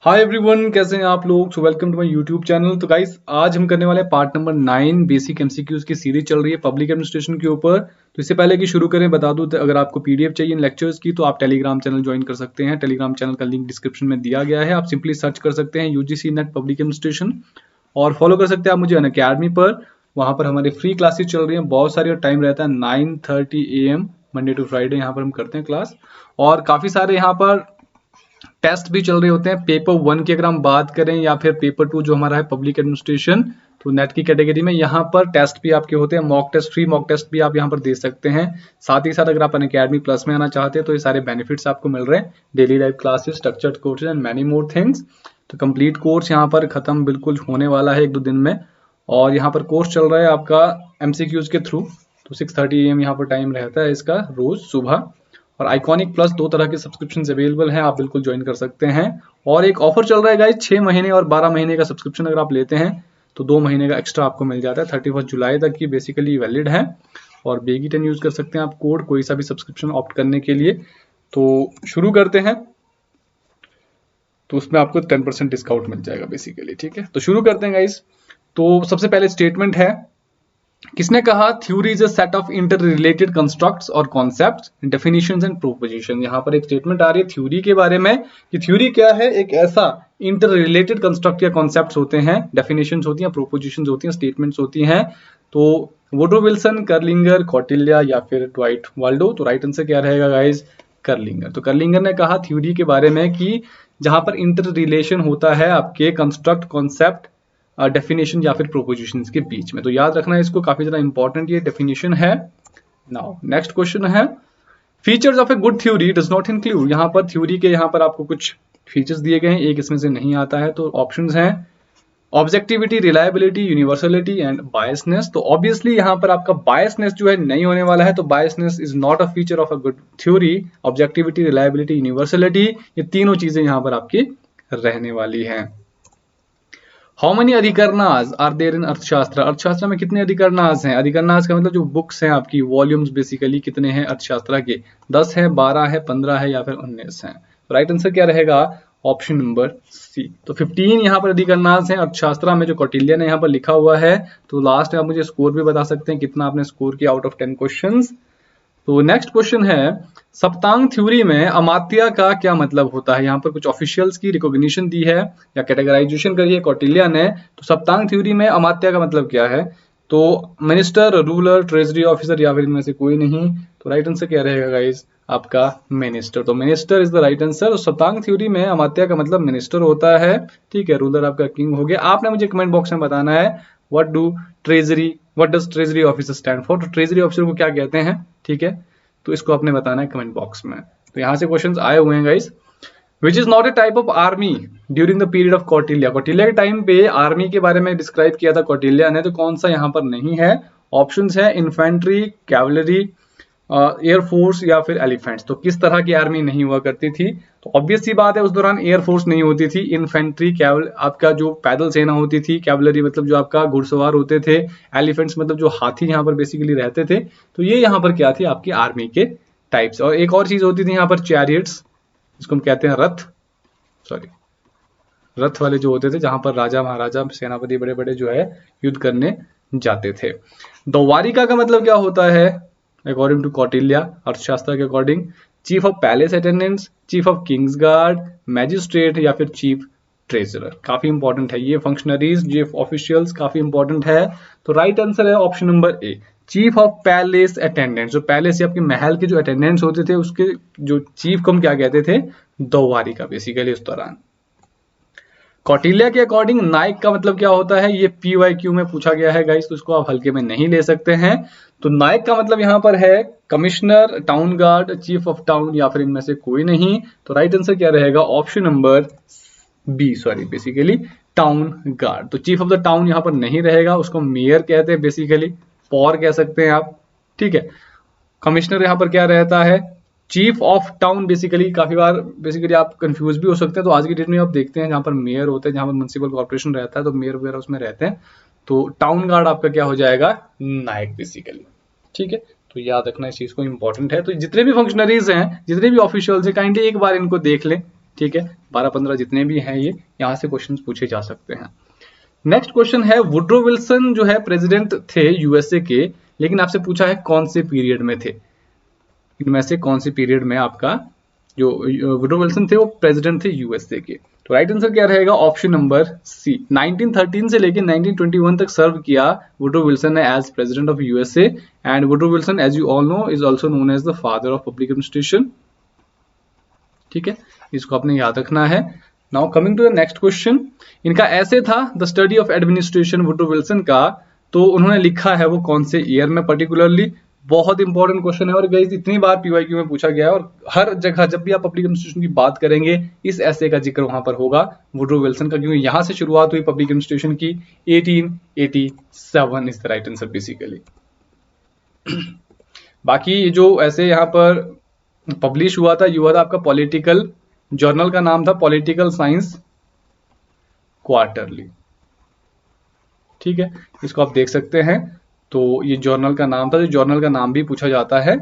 Hi everyone, कैसे हैं आप लोग। So welcome to my YouTube channel. तो गाइस आज हम करने वाले हैं पार्ट नंबर 9 बेसिक एमसीक्यूज की सीरीज चल रही है पब्लिक एडमिनिस्ट्रेशन के ऊपर। तो इससे पहले कि शुरू करें बता दूं, तो अगर आपको पीडीएफ चाहिए इन लेक्चर्स की तो आप टेलीग्राम चैनल ज्वाइन कर सकते हैं। टेलीग्राम चैनल का लिंक डिस्क्रिप्शन में दिया गया है। आप सिंपली सर्च कर सकते हैं यूजीसी नेट पब्लिक एडमिनिस्ट्रेशन और फॉलो कर सकते हैं आप मुझे अनअकैडमी पर। वहां पर हमारे फ्री क्लासेस चल रही हैं बहुत सारी और टाइम रहता है 9:30 AM मंडे टू फ्राइडे। यहाँ पर हम करते हैं क्लास और काफी सारे यहाँ पर टेस्ट भी चल रहे होते हैं। पेपर 1 की अगर हम बात करें या फिर पेपर 2 जो हमारा है पब्लिक एडमिनिस्ट्रेशन, तो नेट की कैटेगरी में यहाँ पर टेस्ट भी आपके होते हैं। Mock test, free mock test भी आप यहाँ पर दे सकते हैं। साथ ही साथ अगर आप अनअकैडमी प्लस में आना चाहते हैं तो ये सारे बेनिफिट्स आपको मिल रहे हैं। Daily live classes, structured courses and many more things. तो कंप्लीट कोर्स यहाँ पर खत्म बिल्कुल होने वाला है 1-2 दिन में। और यहाँ पर कोर्स चल रहा है आपका एमसीक्यूज के थ्रू। तो 6:30 AM यहाँ पर टाइम रहता है इसका रोज सुबह। और आइकॉनिक प्लस 2 तरह के सब्सक्रिप्शन अवेलेबल हैं, आप बिल्कुल ज्वाइन कर सकते हैं। और एक ऑफर चल रहा है गाइस, 6 महीने और 12 महीने का सब्सक्रिप्शन अगर आप लेते हैं तो 2 महीने का एक्स्ट्रा आपको मिल जाता है। 31 जुलाई तक की बेसिकली वैलिड है और बेगी10 यूज कर सकते हैं आप कोड कोई सा भी सब्सक्रिप्शन ऑप्ट करने के लिए। तो शुरू करते हैं। तो उसमें आपको 10% डिस्काउंट मिल जाएगा बेसिकली। ठीक है, तो शुरू करते हैं गाइस। तो सबसे पहले स्टेटमेंट है, किसने कहा theory is a set of inter related constructs और कॉन्सेप्ट्स, डेफिनेशंस एंड प्रोपोजिशन। यहाँ पर एक स्टेटमेंट आ रही है थ्योरी के बारे में कि थ्योरी क्या है, एक ऐसा इंटर रिलेटेड कंस्ट्रक्ट या कॉन्सेप्ट्स होते हैं, डेफिनेशंस होती हैं, प्रोपोजिशंस होती हैं, स्टेटमेंट्स होती हैं। तो वुड्रो विल्सन, कर्लिंगर, कौटिल्य या फिर ड्वाइट वाल्डो। तो राइट आंसर क्या रहेगा गाइज, कर्लिंगर। तो कर्लिंगर ने कहा थ्योरी के बारे में कि जहां पर इंटर रिलेशन होता है आपके कंस्ट्रक्ट, कॉन्सेप्ट, डेफिनेशन या फिर प्रोपोजिशंस के बीच में। तो याद रखना है इसको, काफी ज्यादा इंपॉर्टेंट ये डेफिनेशन है। नाउ नेक्स्ट क्वेश्चन है, features of a good theory does not include. यहाँ पर थ्योरी के यहाँ पर आपको कुछ फीचर्स दिए गए हैं, एक इसमें से नहीं आता है। तो ऑप्शंस हैं objectivity, reliability, universality and biasness. तो ऑब्वियसली यहाँ पर आपका बायसनेस जो है नहीं होने वाला है। तो biasness is not a feature of a good theory. Objectivity, reliability, universality, ये तीनों चीजें यहाँ पर आपकी रहने वाली हैं। हाउ मेनी अधिकरणास are there in Arthashastra. Arthashastra में कितने अधिकरणास हैं। अधिकरणास का मतलब जो बुक्स हैं आपकी, वॉल्यूम्स बेसिकली कितने हैं अर्थशास्त्र के, 10 है, 12 है, 15 है या फिर 19 है। तो राइट आंसर क्या रहेगा, ऑप्शन नंबर सी। तो 15 यहाँ पर अधिकरणास हैं अर्थशास्त्र में, जो कौटिल्य ने यहाँ पर लिखा हुआ है। तो लास्ट में आप मुझे स्कोर भी बता सकते हैं कितना आपने स्कोर किया आउट ऑफ 10 क्वेश्चंस। तो नेक्स्ट क्वेश्चन है, सप्तांग थ्योरी में अमात्या का क्या मतलब होता है। यहाँ पर कुछ ऑफिशियल्स की रिकॉग्निशन दी है या कैटेगराइजेशन करी है कौटिल्य ने। तो सप्तांग थ्योरी में अमात्या का मतलब क्या है, तो मिनिस्टर, रूलर, ट्रेजरी ऑफिसर या फिर इनमें से कोई नहीं। तो राइट आंसर क्या रहेगा गाइज, आपका मिनिस्टर। तो minister is the right answer. तो सप्तांग थ्योरी में अमात्या का मतलब मिनिस्टर होता है। ठीक है, रूलर आपका किंग हो गया। आपने मुझे कमेंट बॉक्स में बताना है what does treasury officer stand for. तो ट्रेजरी ऑफिसर को क्या कहते हैं, ठीक है, तो इसको आपने बताना है कमेंट बॉक्स में। तो यहां से क्वेश्चंस आए हुए हैं guys. Which is not a type of army during the period of Kautilya. Kautilya के टाइम पे आर्मी के बारे में डिस्क्राइब किया था कौटिल्य ने, तो कौन सा यहाँ पर नहीं है। ऑप्शंस है इन्फेंट्री, कैवलरी, एयरफोर्स या फिर एलिफेंट्स। तो किस तरह की आर्मी नहीं हुआ करती थी, तो ऑब्वियस सी बात है उस दौरान एयरफोर्स नहीं होती थी। इन्फेंट्री, आपका जो पैदल सेना होती थी, कैवलरी मतलब जो आपका घुड़सवार होते थे, एलिफेंट्स मतलब जो हाथी यहाँ पर बेसिकली रहते थे। तो ये यहाँ पर क्या थी आपकी आर्मी के टाइप्स। और एक और चीज होती थी यहाँ पर चैरियट्स, जिसको हम कहते हैं रथ, रथ वाले जो होते थे, जहां पर राजा महाराजा सेनापति बड़े बड़े जो है युद्ध करने जाते थे। द्वारिका का मतलब क्या होता है अकॉर्डिंग टू कौटिल्य, अर्थशास्त्र के according, chief of palace attendants, chief of Kings guard, magistrate या फिर चीफ ट्रेजरर। काफी इंपॉर्टेंट है ये फंक्शनरीज, ये ऑफिशियल्स काफी इंपॉर्टेंट है। तो राइट आंसर है option number A, chief of palace attendants. जो पैलेस या आपके महल के जो अटेंडेंट्स होते थे उसके जो चीफ को हम क्या कहते थे, द्वारिका बेसिकली उस दौरान। कौटिल्य के अकॉर्डिंग नायक का मतलब क्या होता है, ये PYQ में पूछा गया है गाइस, तो इसको आप हल्के में नहीं ले सकते हैं। तो नायक का मतलब यहाँ पर है commissioner, town guard, chief of town या फिर इनमें से कोई नहीं। तो राइट आंसर क्या रहेगा, option number B, basically town guard. तो चीफ ऑफ द टाउन यहाँ पर नहीं रहेगा, उसको मेयर कहते हैं बेसिकली, पौर कह सकते हैं आप। ठीक है, कमिश्नर यहाँ पर क्या रहता है, चीफ ऑफ टाउन। बेसिकली काफी बार बेसिकली आप कंफ्यूज भी हो सकते हैं। तो आज की डेट में आप देखते हैं जहां पर मेयर होते हैं, जहां पर म्युनिसिपल कॉर्पोरेशन रहता है, तो मेयर वगैरह उसमें रहते हैं। तो टाउन गार्ड आपका क्या हो जाएगा, नायक बेसिकली। ठीक है, तो याद रखना इस चीज को, इंपॉर्टेंट है। तो जितने भी फंक्शनरीज हैं, जितने भी ऑफिशियल्स हैं, काइंडली एक बार इनको देख लें। ठीक है, 12-15 जितने भी हैं ये यहाँ से क्वेश्चन पूछे जा सकते हैं। नेक्स्ट क्वेश्चन है, वुड्रो विल्सन जो है प्रेसिडेंट थे यूएसए के, लेकिन आपसे पूछा है कौन से पीरियड में थे, इनमें से कौन से पीरियड में आपका जो वुड्रो विल्सन थे वो प्रेसिडेंट थे यूएसए के। तो राइट आंसर क्या रहेगा, ऑप्शन नंबर सी, 1913 से लेकर 1921 तक सर्व किया वुड्रो विल्सन ने as president of USA. And Woodrow Wilson as you all know is also known as the father of public administration. ठीक है, इसको आपने याद रखना है। Now coming to the next question, इनका ऐसे था the study of administration Woodrow Wilson का, तो उन्होंने लिखा है वो कौन से ईयर में पर्टिकुलरली, बहुत इंपॉर्टेंट क्वेश्चन है और गाइस इतनी बार पीवाईक्यू में पूछा गया है और हर जगह जब भी आप पब्लिक एडमिनिस्ट्रेशन की बात करेंगे इस ऐसे का जिक्र वहां पर होगा वुड्रो विल्सन का, क्योंकि यहां से शुरुआत हुई पब्लिक एडमिनिस्ट्रेशन की 1887 is the right answer basically. बाकी जो ऐसे यहाँ पर पब्लिश हुआ था आपका पॉलिटिकल जर्नल का नाम था पॉलिटिकल साइंस क्वार्टरली। ठीक है, इसको आप देख सकते हैं, तो ये जर्नल का नाम था, जो जर्नल का नाम भी पूछा जाता है।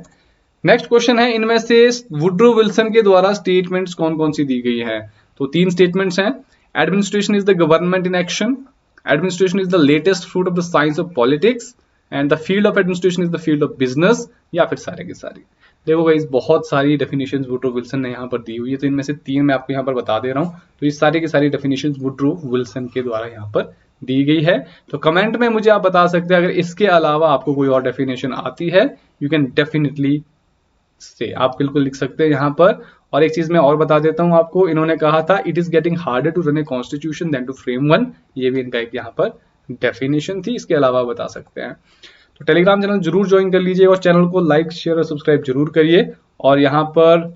नेक्स्ट क्वेश्चन है, इनमें से वुड्रो विल्सन के द्वारा स्टेटमेंट्स कौन कौन सी दी गई है, तो 3 स्टेटमेंट्स हैं। Administration is the government in action, administration is the latest fruit of the science of politics, and the field of administration is the field of business, या फिर सारे के सारे। देखो गाइस बहुत सारी डेफिनेशंस वुड्रो विल्सन ने यहाँ पर दी हुई है, तो इनमें से 3 मैं आपको यहाँ पर बता दे रहा हूँ। तो ये सारी की सारी डेफिनेशंस वुड्रो विल्सन के द्वारा यहाँ पर दी गई है। तो कमेंट में मुझे आप बता सकते हैं अगर इसके अलावा आपको कोई और डेफिनेशन आती है, यू कैन डेफिनेटली से, आप बिल्कुल लिख सकते हैं यहाँ पर। और एक चीज मैं और बता देता हूँ आपको, इन्होंने कहा था it is getting harder to run a constitution than to frame one, ये भी इनका एक यहाँ पर डेफिनेशन थी। इसके अलावा बता सकते हैं, तो टेलीग्राम चैनल जरूर ज्वाइन कर लीजिए और चैनल को लाइक शेयर और सब्सक्राइब जरूर करिए। और यहाँ पर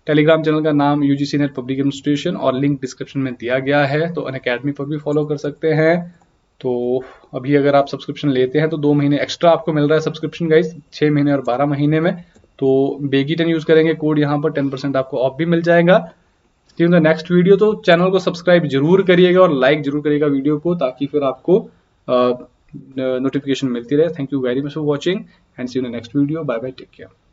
टेलीग्राम चैनल का नाम यूजीसी नेट पब्लिक एडमिनिस्ट्रेशन और लिंक डिस्क्रिप्शन में दिया गया है, तो अनअकैडमी पर भी फॉलो कर सकते हैं। तो अभी अगर आप सब्सक्रिप्शन लेते हैं तो 2 महीने एक्स्ट्रा आपको मिल रहा है सब्सक्रिप्शन गाइस, 6 महीने और 12 महीने में। तो बेगी 10 यूज करेंगे कोड, यहाँ पर 10% आपको ऑफ भी मिल जाएगा। See you in the next video, तो चैनल को सब्सक्राइब जरूर करिएगा और लाइक जरूर करिएगा वीडियो को, ताकि फिर आपको नोटिफिकेशन मिलती रहे। Thank you very much for watching and see you in the next video, bye bye, take care.